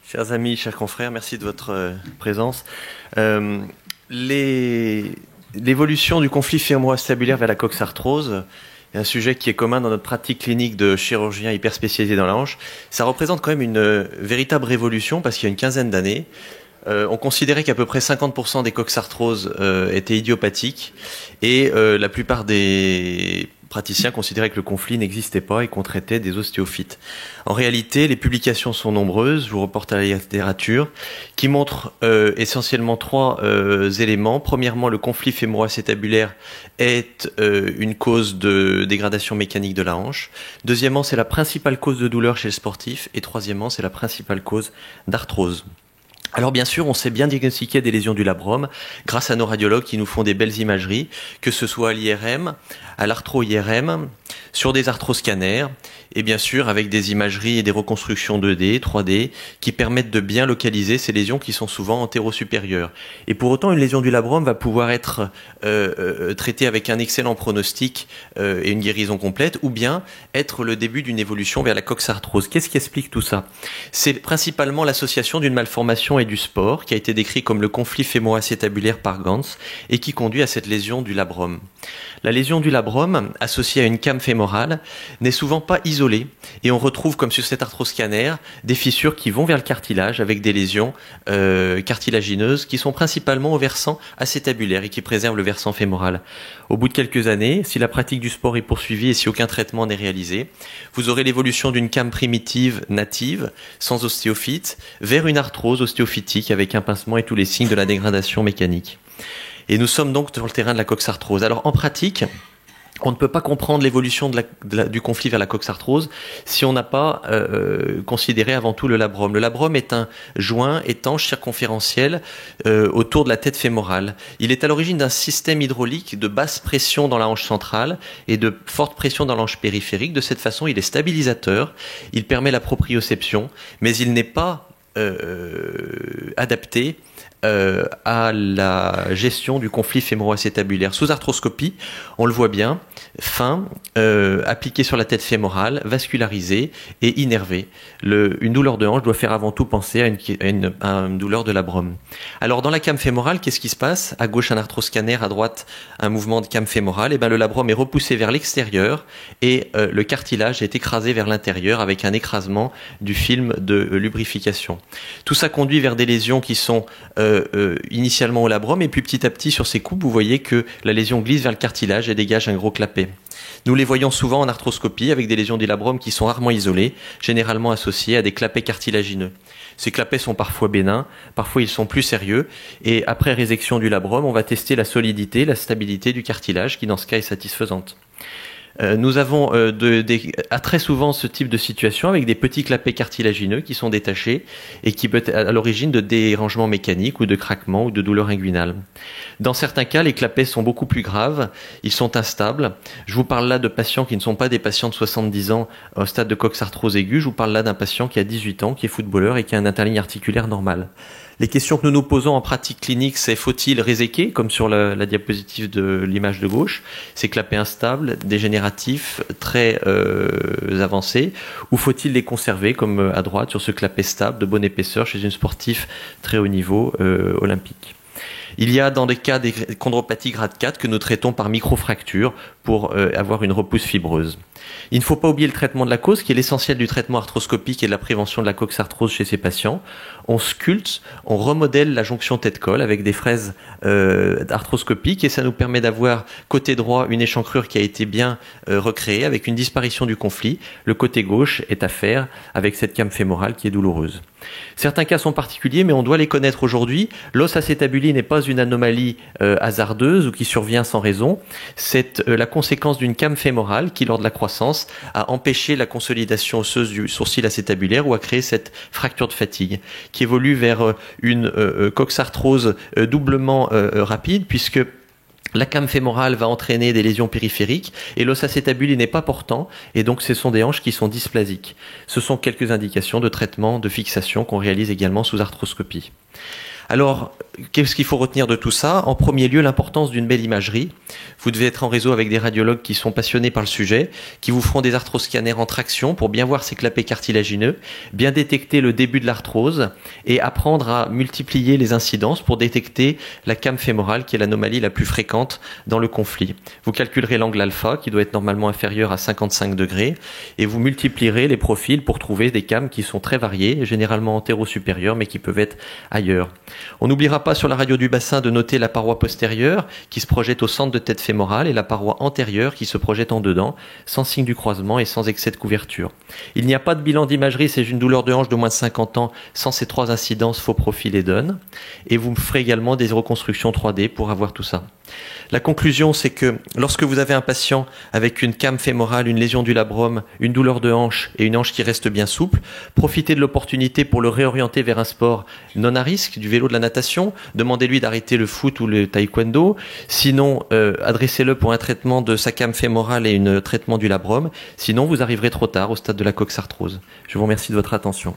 Chers amis, chers confrères, merci de votre présence. L'évolution du conflit fémoro-acétabulaire vers la coxarthrose est un sujet qui est commun dans notre pratique clinique de chirurgien hyper spécialisé dans la hanche. Ça représente quand même une véritable révolution parce qu'il y a une quinzaine d'années, on considérait qu'à peu près 50% des coxarthroses étaient idiopathiques et la plupart des praticiens considéraient que le conflit n'existait pas et qu'on traitait des ostéophytes. En réalité, les publications sont nombreuses, je vous reporte à la littérature, qui montrent essentiellement trois éléments. Premièrement, le conflit fémoro-acétabulaire est une cause de dégradation mécanique de la hanche. Deuxièmement, c'est la principale cause de douleur chez le sportif. Et troisièmement, c'est la principale cause d'arthrose. Alors bien sûr, on sait bien diagnostiquer des lésions du labrum grâce à nos radiologues qui nous font des belles imageries, que ce soit à l'IRM, à l'arthro-IRM, sur des arthroscanners, et bien sûr avec des imageries et des reconstructions 2D, 3D, qui permettent de bien localiser ces lésions qui sont souvent antéro-supérieures. Et pour autant, une lésion du labrum va pouvoir être traitée avec un excellent pronostic et une guérison complète, ou bien être le début d'une évolution vers la coxarthrose. Qu'est-ce qui explique tout ça? C'est principalement l'association d'une malformation et du sport, qui a été décrit comme le conflit fémoro-acétabulaire par Ganz, et qui conduit à cette lésion du labrum. La lésion du labrum, associée à une came fémorale, n'est souvent pas isolée, et on retrouve, comme sur cet arthroscanner, des fissures qui vont vers le cartilage, avec des lésions cartilagineuses, qui sont principalement au versant acétabulaire, et qui préservent le versant fémoral. Au bout de quelques années, si la pratique du sport est poursuivie et si aucun traitement n'est réalisé, vous aurez l'évolution d'une came primitive native, sans ostéophyte, vers une arthrose ostéophytique avec un pincement et tous les signes de la dégradation mécanique. Et nous sommes donc sur le terrain de la coxarthrose. Alors en pratique, on ne peut pas comprendre l'évolution du conflit vers la coxarthrose si on n'a pas considéré avant tout le labrum. Le labrum est un joint étanche circonférentiel autour de la tête fémorale. Il est à l'origine d'un système hydraulique de basse pression dans la hanche centrale et de forte pression dans la hanche périphérique. De cette façon, il est stabilisateur, il permet la proprioception, mais il n'est pas adapté à la gestion du conflit fémoro-acétabulaire. Sous arthroscopie, on le voit bien, fin, appliqué sur la tête fémorale, vascularisé et innervé. Une douleur de hanche doit faire avant tout penser à une douleur de labrum. Alors dans la came fémorale, qu'est-ce qui se passe? À gauche un arthroscanner, à droite un mouvement de came fémorale, et le labrum est repoussé vers l'extérieur et le cartilage est écrasé vers l'intérieur avec un écrasement du film de lubrification. Tout ça conduit vers des lésions qui sont initialement au labrum, et puis petit à petit sur ces coupes, vous voyez que la lésion glisse vers le cartilage et dégage un gros clapet. Nous les voyons souvent en arthroscopie avec des lésions du labrum qui sont rarement isolées, généralement associées à des clapets cartilagineux. Ces clapets sont parfois bénins, parfois ils sont plus sérieux, et après résection du labrum, on va tester la solidité, la stabilité du cartilage, qui dans ce cas est satisfaisante. Nous avons très souvent ce type de situation avec des petits clapets cartilagineux qui sont détachés et qui peut être à l'origine de dérangements mécaniques ou de craquements ou de douleurs inguinales. Dans certains cas, les clapets sont beaucoup plus graves, ils sont instables. Je vous parle là de patients qui ne sont pas des patients de 70 ans au stade de coxarthrose aiguë, je vous parle là d'un patient qui a 18 ans, qui est footballeur et qui a un interligne articulaire normal. Les questions que nous nous posons en pratique clinique, c'est faut-il réséquer, comme sur la diapositive de l'image de gauche, ces clapets instables, dégénératifs, très avancés, ou faut-il les conserver, comme à droite, sur ce clapet stable, de bonne épaisseur, chez une sportive très haut niveau olympique. Il y a dans des cas des chondropathies grade 4 que nous traitons par microfracture pour avoir une repousse fibreuse. Il ne faut pas oublier le traitement de la cause, qui est l'essentiel du traitement arthroscopique et de la prévention de la coxarthrose chez ces patients. On sculpte, on remodèle la jonction tête-colle avec des fraises arthroscopiques, et ça nous permet d'avoir côté droit une échancrure qui a été bien recréée avec une disparition du conflit. Le côté gauche est à faire avec cette came fémorale qui est douloureuse. Certains cas sont particuliers, mais on doit les connaître aujourd'hui. L'os acétabuli n'est pas une anomalie hasardeuse ou qui survient sans raison. C'est la conséquence d'une came fémorale qui, lors de la croissance, a empêché la consolidation osseuse du sourcil acétabulaire ou a créé cette fracture de fatigue qui évolue vers une coxarthrose doublement rapide, puisque la came fémorale va entraîner des lésions périphériques et l'os acétabuli n'est pas portant, et donc ce sont des hanches qui sont dysplasiques. Ce sont quelques indications de traitement, de fixation qu'on réalise également sous arthroscopie. Alors, qu'est-ce qu'il faut retenir de tout ça? En premier lieu, l'importance d'une belle imagerie. Vous devez être en réseau avec des radiologues qui sont passionnés par le sujet, qui vous feront des arthroscanners en traction pour bien voir ces clapets cartilagineux, bien détecter le début de l'arthrose et apprendre à multiplier les incidences pour détecter la came fémorale qui est l'anomalie la plus fréquente dans le conflit. Vous calculerez l'angle alpha qui doit être normalement inférieur à 55 degrés et vous multiplierez les profils pour trouver des cames qui sont très variées, généralement antéro-supérieures mais qui peuvent être ailleurs. On n'oubliera pas sur la radio du bassin de noter la paroi postérieure qui se projette au centre de tête fémorale et la paroi antérieure qui se projette en dedans, sans signe du croisement et sans excès de couverture. Il n'y a pas de bilan d'imagerie, c'est une douleur de hanche de moins de 50 ans sans ces 3 incidences, faux profil et donne. Et vous me ferez également des reconstructions 3D pour avoir tout ça. La conclusion, c'est que lorsque vous avez un patient avec une came fémorale, une lésion du labrum, une douleur de hanche et une hanche qui reste bien souple, profitez de l'opportunité pour le réorienter vers un sport non à risque, du vélo, de la natation. Demandez-lui d'arrêter le foot ou le taekwondo. Sinon, adressez-le pour un traitement de sa came fémorale et un traitement du labrum. Sinon, vous arriverez trop tard au stade de la coxarthrose. Je vous remercie de votre attention.